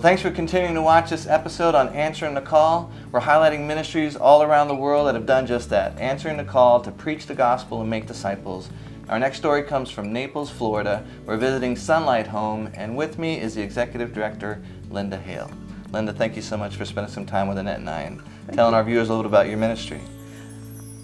thanks for continuing to watch this episode on Answering the Call. We're highlighting ministries all around the world that have done just that, answering the call to preach the gospel and make disciples. Our next story comes from Naples, Florida. We're visiting Sunlight Home, and with me is the Executive Director, Linda Hale. Linda, thank you so much for spending some time with Annette and I and telling our viewers a little about your ministry.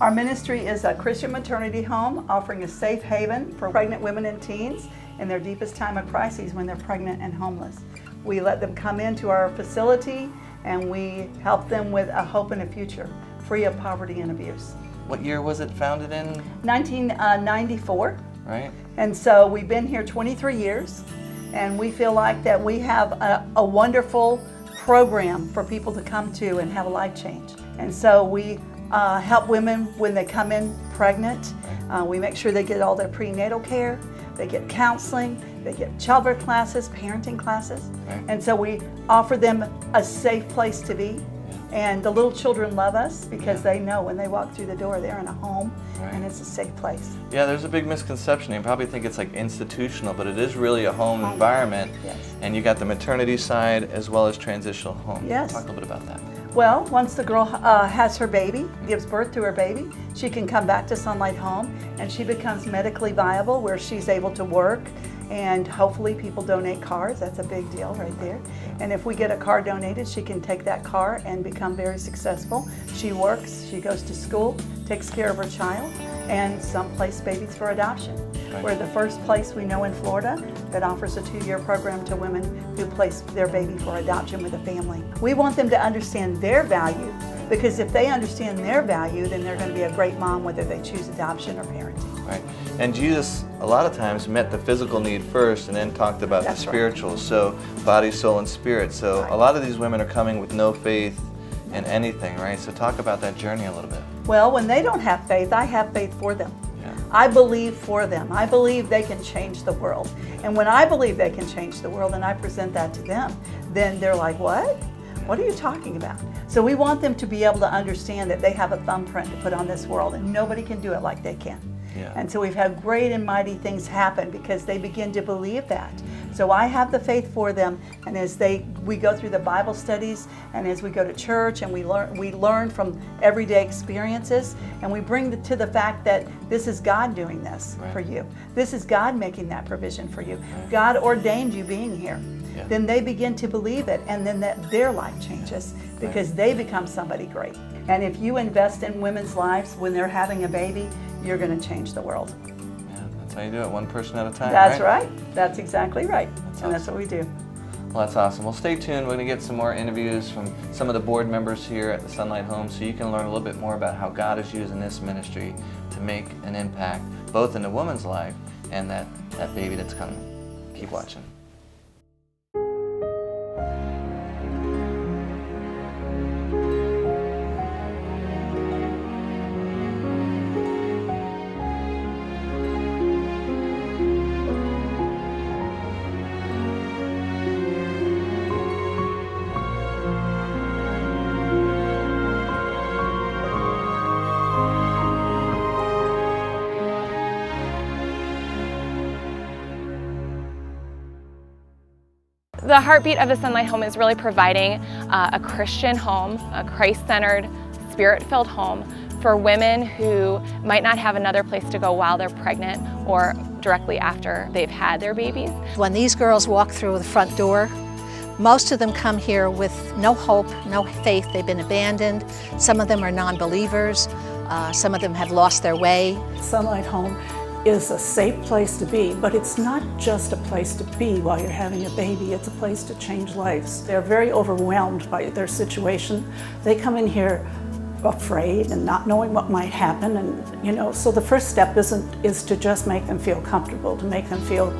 Our ministry is a Christian maternity home offering a safe haven for pregnant women and teens in their deepest time of crises when they're pregnant and homeless. We let them come into our facility and we help them with a hope and a future, free of poverty and abuse. What year was it founded in? 1994. Right. And so we've been here 23 years, and we feel like that we have a wonderful program for people to come to and have a life change. And so we help women when they come in pregnant. We make sure they get all their prenatal care, they get counseling, they get childbirth classes, parenting classes. Right. And so we offer them a safe place to be. And the little children love us because they know when they walk through the door they're in a home, and it's a safe place. Yeah, there's a big misconception. You probably think it's like institutional, but it is really a home environment. Yes. And you got the maternity side as well as transitional home. Yes. Talk a little bit about that. Well, once the girl has her baby, gives birth to her baby, she can come back to Sunlight Home and she becomes medically viable where she's able to work, and hopefully people donate cars. That's a big deal right there. And if we get a car donated, she can take that car and become very successful. She works, she goes to school, takes care of her child, and some place babies for adoption. Right. We're the first place we know in Florida that offers a 2-year program to women who place their baby for adoption with a family. We want them to understand their value, because if they understand their value, then they're going to be a great mom whether they choose adoption or parenting. Right. And Jesus, a lot of times, met the physical need first and then talked about That's the right. spiritual. So body, soul, and spirit. So Right. a lot of these women are coming with no faith in anything, right? So talk about that journey a little bit. Well, when they don't have faith, I have faith for them. Yeah. I believe for them. I believe they can change the world. And when I believe they can change the world and I present that to them, then they're like, what? What are you talking about? So we want them to be able to understand that they have a thumbprint to put on this world and nobody can do it like they can. Yeah. And so we've had great and mighty things happen because they begin to believe that. So I have the faith for them, and as we go through the Bible studies, and as we go to church, and we learn from everyday experiences, and we bring to the fact that this is God doing this Right. for you. This is God making that provision for you. God ordained you being here. Yeah. Then they begin to believe it, and then their life changes because they become somebody great. And if you invest in women's lives when they're having a baby, you're going to change the world. Yeah, that's how you do it, one person at a time. That's right. That's exactly right. That's That's what we do. Well, that's awesome. Well, stay tuned. We're going to get some more interviews from some of the board members here at the Sunlight Home so you can learn a little bit more about how God is using this ministry to make an impact both in the woman's life and that baby that's coming. Keep watching. The heartbeat of the Sunlight Home is really providing a Christian home, a Christ-centered, Spirit-filled home for women who might not have another place to go while they're pregnant or directly after they've had their babies. When these girls walk through the front door, most of them come here with no hope, no faith. They've been abandoned. Some of them are non-believers. Some of them have lost their way. Sunlight Home is a safe place to be, but it's not just a place to be while you're having a baby, it's a place to change lives. They're very overwhelmed by their situation. They come in here afraid and not knowing what might happen, and so the first step is to just make them feel comfortable, to make them feel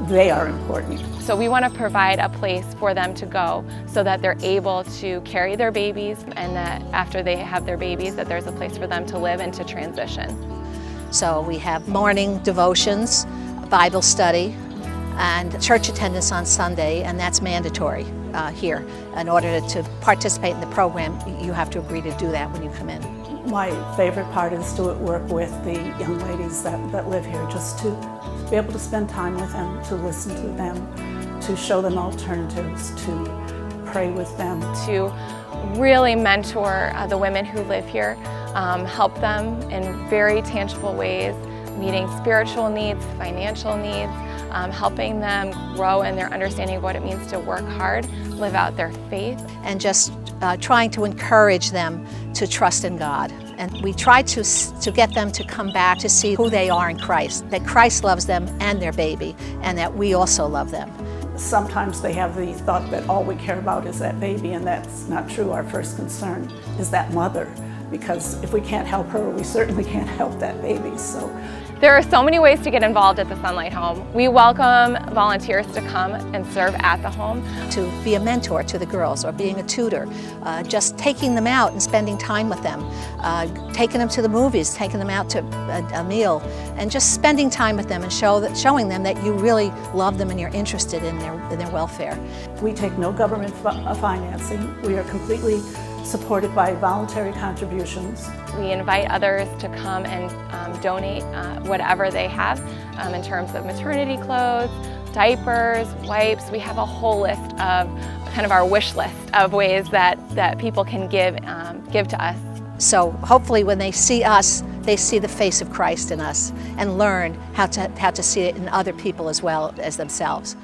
they are important. So we want to provide a place for them to go so that they're able to carry their babies, and that after they have their babies that there's a place for them to live and to transition. So we have morning devotions, Bible study, and church attendance on Sunday, and that's mandatory here. In order to participate in the program, you have to agree to do that when you come in. My favorite part is to work with the young ladies that live here, just to be able to spend time with them, to listen to them, to show them alternatives, to pray with them. To really mentor the women who live here, help them in very tangible ways, meeting spiritual needs, financial needs, helping them grow in their understanding of what it means to work hard, live out their faith. And just trying to encourage them to trust in God. And we try to get them to come back to see who they are in Christ, that Christ loves them and their baby, and that we also love them. Sometimes they have the thought that all we care about is that baby, and that's not true. Our first concern is that mother, because if we can't help her, we certainly can't help that baby. So there are so many ways to get involved at the Sunlight Home. We welcome volunteers to come and serve at the home. To be a mentor to the girls, or being a tutor, just taking them out and spending time with them, taking them to the movies, taking them out to a meal, and just spending time with them and showing them that you really love them and you're interested in their welfare. we take no government financing. We are completely supported by voluntary contributions. We invite others to come and donate whatever they have in terms of maternity clothes, diapers, wipes. We have a whole list of kind of our wish list of ways that people can give to us. So hopefully when they see us, they see the face of Christ in us and learn how to see it in other people as well as themselves.